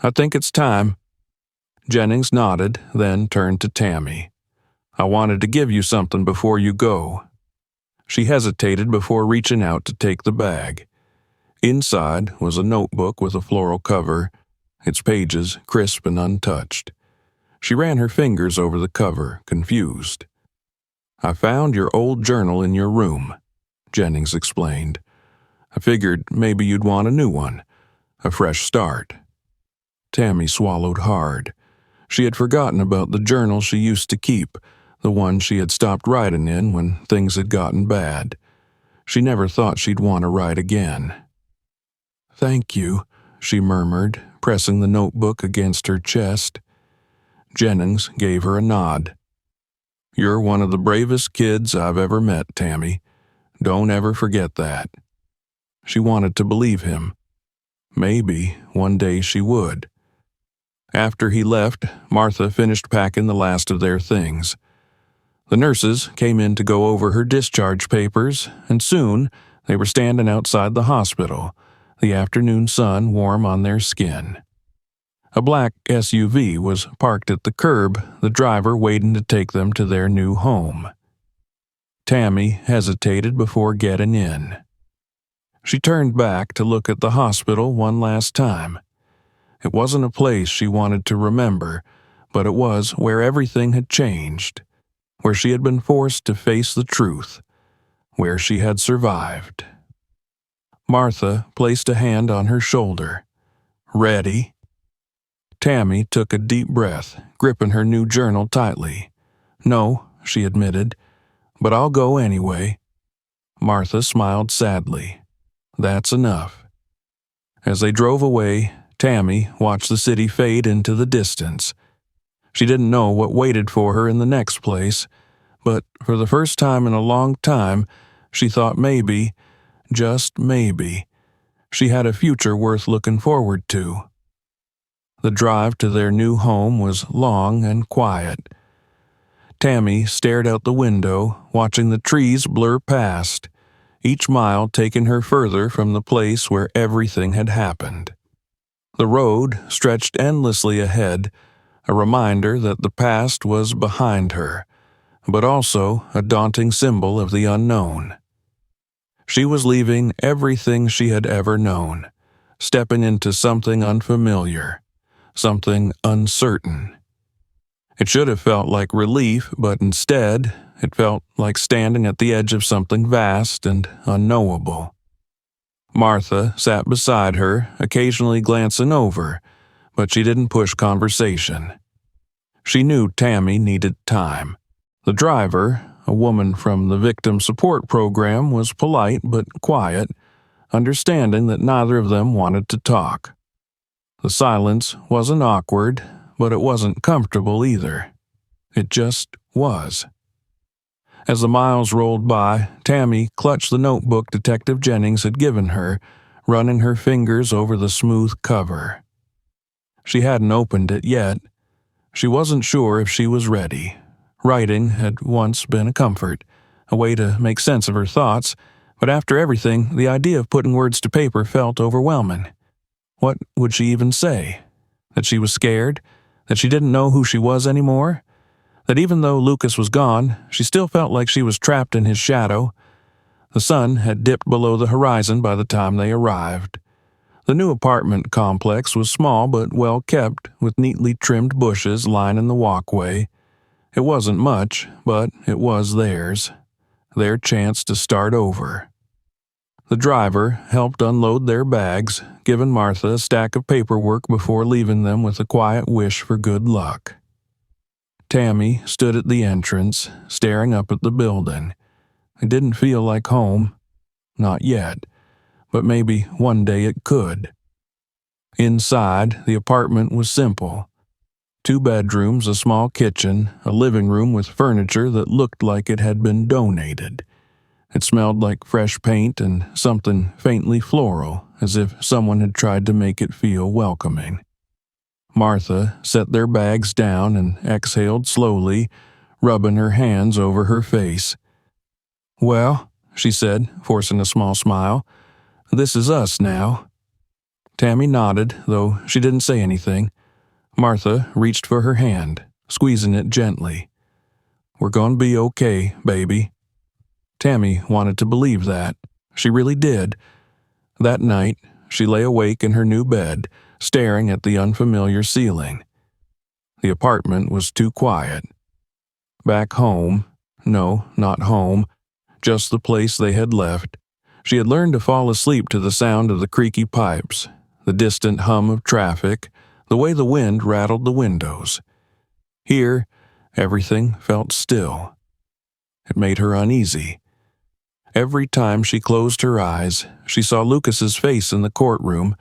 I think it's time." Jennings nodded, then turned to Tammy. "I wanted to give you something before you go." She hesitated before reaching out to take the bag. Inside was a notebook with a floral cover, its pages crisp and untouched. She ran her fingers over the cover, confused. "I found your old journal in your room," Jennings explained. "I figured maybe you'd want a new one, a fresh start." Tammy swallowed hard. She had forgotten about the journal she used to keep, the one she had stopped writing in when things had gotten bad. She never thought she'd want to write again. "Thank you," she murmured, pressing the notebook against her chest. Jennings gave her a nod. "You're one of the bravest kids I've ever met, Tammy. Don't ever forget that." She wanted to believe him. Maybe one day she would. After he left, Martha finished packing the last of their things. The nurses came in to go over her discharge papers, and soon they were standing outside the hospital, the afternoon sun warm on their skin. A black SUV was parked at the curb, the driver waiting to take them to their new home. Tammy hesitated before getting in. She turned back to look at the hospital one last time. It wasn't a place she wanted to remember, but it was where everything had changed, where she had been forced to face the truth, where she had survived. Martha placed a hand on her shoulder. "Ready?" Tammy took a deep breath, gripping her new journal tightly. "No," she admitted, "but I'll go anyway." Martha smiled sadly. "That's enough." As they drove away, Tammy watched the city fade into the distance. She didn't know what waited for her in the next place, but for the first time in a long time, she thought maybe, just maybe, she had a future worth looking forward to. The drive to their new home was long and quiet. Tammy stared out the window, watching the trees blur past, each mile taking her further from the place where everything had happened. The road stretched endlessly ahead, a reminder that the past was behind her, but also a daunting symbol of the unknown. She was leaving everything she had ever known, stepping into something unfamiliar, something uncertain. It should have felt like relief, but instead, it felt like standing at the edge of something vast and unknowable. Martha sat beside her, occasionally glancing over, but she didn't push conversation. She knew Tammy needed time. The driver, a woman from the victim support program, was polite but quiet, understanding that neither of them wanted to talk. The silence wasn't awkward, but it wasn't comfortable either. It just was. As the miles rolled by, Tammy clutched the notebook Detective Jennings had given her, running her fingers over the smooth cover. She hadn't opened it yet. She wasn't sure if she was ready. Writing had once been a comfort, a way to make sense of her thoughts, but after everything, the idea of putting words to paper felt overwhelming. What would she even say? That she was scared? That she didn't know who she was anymore? That even though Lucas was gone, she still felt like she was trapped in his shadow? The sun had dipped below the horizon by the time they arrived. The new apartment complex was small but well kept, with neatly trimmed bushes lining the walkway. It wasn't much, but it was theirs. Their chance to start over. The driver helped unload their bags, giving Martha a stack of paperwork before leaving them with a quiet wish for good luck. Tammy stood at the entrance, staring up at the building. It didn't feel like home. Not yet, but maybe one day it could. Inside, the apartment was simple. 2 bedrooms, a small kitchen, a living room with furniture that looked like it had been donated. It smelled like fresh paint and something faintly floral, as if someone had tried to make it feel welcoming. Martha set their bags down and exhaled slowly, rubbing her hands over her face. "Well," she said, forcing a small smile, "this is us now." Tammy nodded, though she didn't say anything. Martha reached for her hand, squeezing it gently. "We're going to be okay, baby." Tammy wanted to believe that. She really did. That night, she lay awake in her new bed, staring at the unfamiliar ceiling. The apartment was too quiet. Back home, no, not home, just the place they had left, she had learned to fall asleep to the sound of the creaky pipes, the distant hum of traffic, the way the wind rattled the windows. Here, everything felt still. It made her uneasy. Every time she closed her eyes, she saw Lucas's face in the courtroom,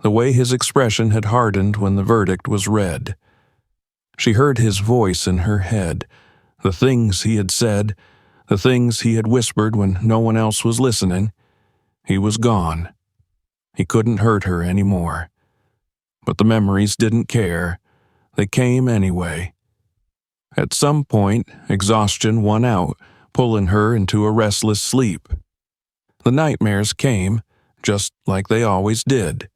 the way his expression had hardened when the verdict was read. She heard his voice in her head, the things he had said, the things he had whispered when no one else was listening. He was gone. He couldn't hurt her anymore. But the memories didn't care. They came anyway. At some point, exhaustion won out, pulling her into a restless sleep. The nightmares came, just like they always did.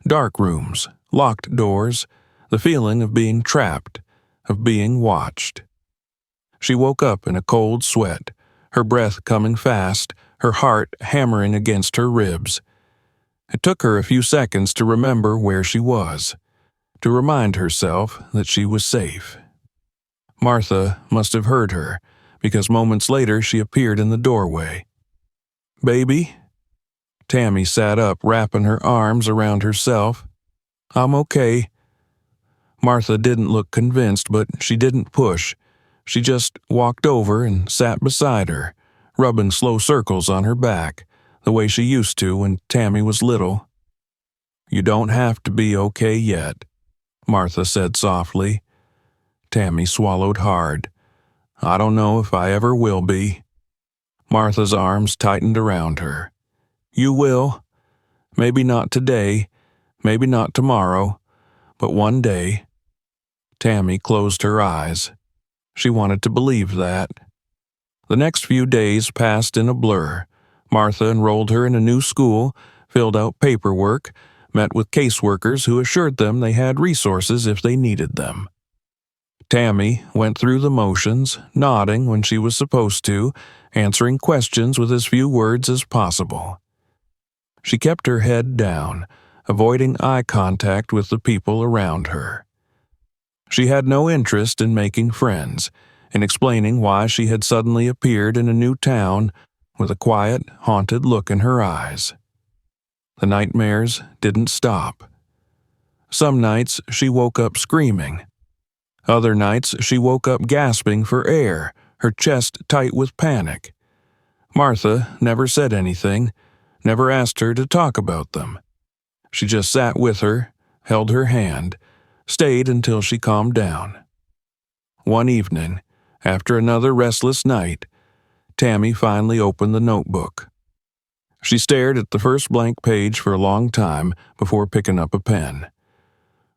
Dark rooms, locked doors, the feeling of being trapped, of being watched. She woke up in a cold sweat, her breath coming fast, her heart hammering against her ribs. It took her a few seconds to remember where she was, to remind herself that she was safe. Martha must have heard her, because moments later she appeared in the doorway. "Baby?" Tammy sat up, wrapping her arms around herself. "I'm okay." Martha didn't look convinced, but she didn't push. She just walked over and sat beside her, rubbing slow circles on her back, the way she used to when Tammy was little. "You don't have to be okay yet," Martha said softly. Tammy swallowed hard. "I don't know if I ever will be." Martha's arms tightened around her. "You will. Maybe not today, maybe not tomorrow, but one day." Tammy closed her eyes. She wanted to believe that. The next few days passed in a blur. Martha enrolled her in a new school, filled out paperwork, met with caseworkers who assured them they had resources if they needed them. Tammy went through the motions, nodding when she was supposed to, answering questions with as few words as possible. She kept her head down, avoiding eye contact with the people around her. She had no interest in making friends, in explaining why she had suddenly appeared in a new town with a quiet, haunted look in her eyes. The nightmares didn't stop. Some nights she woke up screaming. Other nights she woke up gasping for air, her chest tight with panic. Martha never said anything, never asked her to talk about them. She just sat with her, held her hand, stayed until she calmed down. One evening, after another restless night, Tammy finally opened the notebook. She stared at the first blank page for a long time before picking up a pen.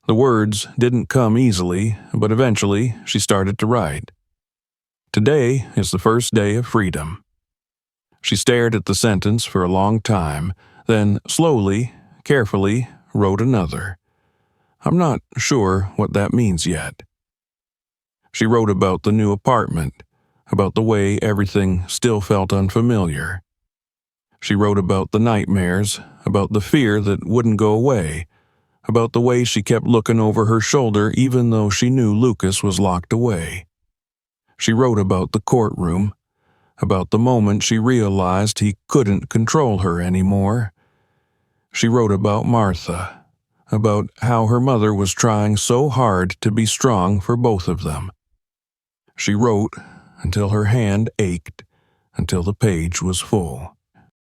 The words didn't come easily, but eventually she started to write. Today is the first day of freedom. She stared at the sentence for a long time, then slowly, carefully wrote another. I'm not sure what that means yet. She wrote about the new apartment, about the way everything still felt unfamiliar. She wrote about the nightmares, about the fear that wouldn't go away, about the way she kept looking over her shoulder even though she knew Lucas was locked away. She wrote about the courtroom, about the moment she realized he couldn't control her anymore. She wrote about Martha, about how her mother was trying so hard to be strong for both of them. She wrote until her hand ached, until the page was full.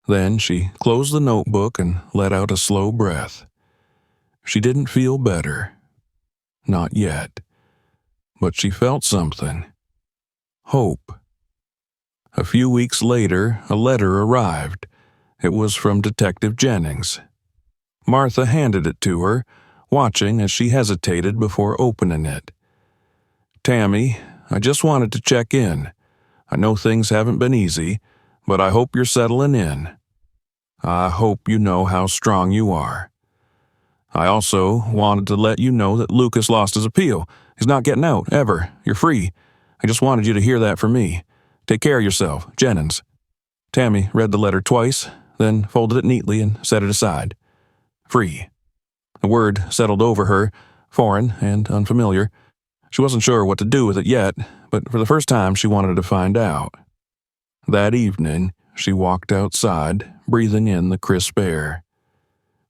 Then she closed the notebook and let out a slow breath. She didn't feel better. Not yet. But she felt something. Hope. A few weeks later, a letter arrived. It was from Detective Jennings. Martha handed it to her, watching as she hesitated before opening it. Tammy, I just wanted to check in. I know things haven't been easy, but I hope you're settling in. I hope you know how strong you are. I also wanted to let you know that Lucas lost his appeal. He's not getting out, ever. You're free. I just wanted you to hear that from me. Take care of yourself, Jennings. Tammy read the letter twice, then folded it neatly and set it aside. Free. The word settled over her, foreign and unfamiliar. She wasn't sure what to do with it yet, but for the first time she wanted to find out. That evening, she walked outside, breathing in the crisp air.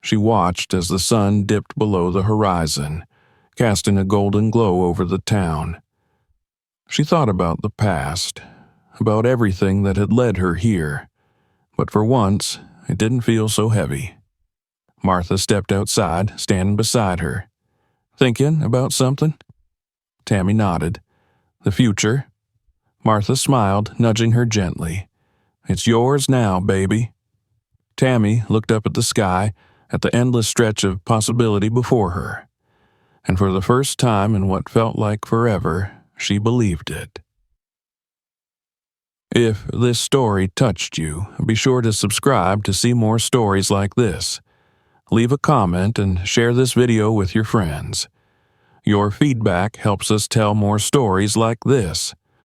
She watched as the sun dipped below the horizon, casting a golden glow over the town. She thought about the past, about everything that had led her here, but for once, it didn't feel so heavy. Martha stepped outside, standing beside her. Thinking about something? Tammy nodded. The future? Martha smiled, nudging her gently. It's yours now, baby. Tammy looked up at the sky, at the endless stretch of possibility before her. And for the first time in what felt like forever, she believed it. If this story touched you, be sure to subscribe to see more stories like this. Leave a comment and share this video with your friends. Your feedback helps us tell more stories like this.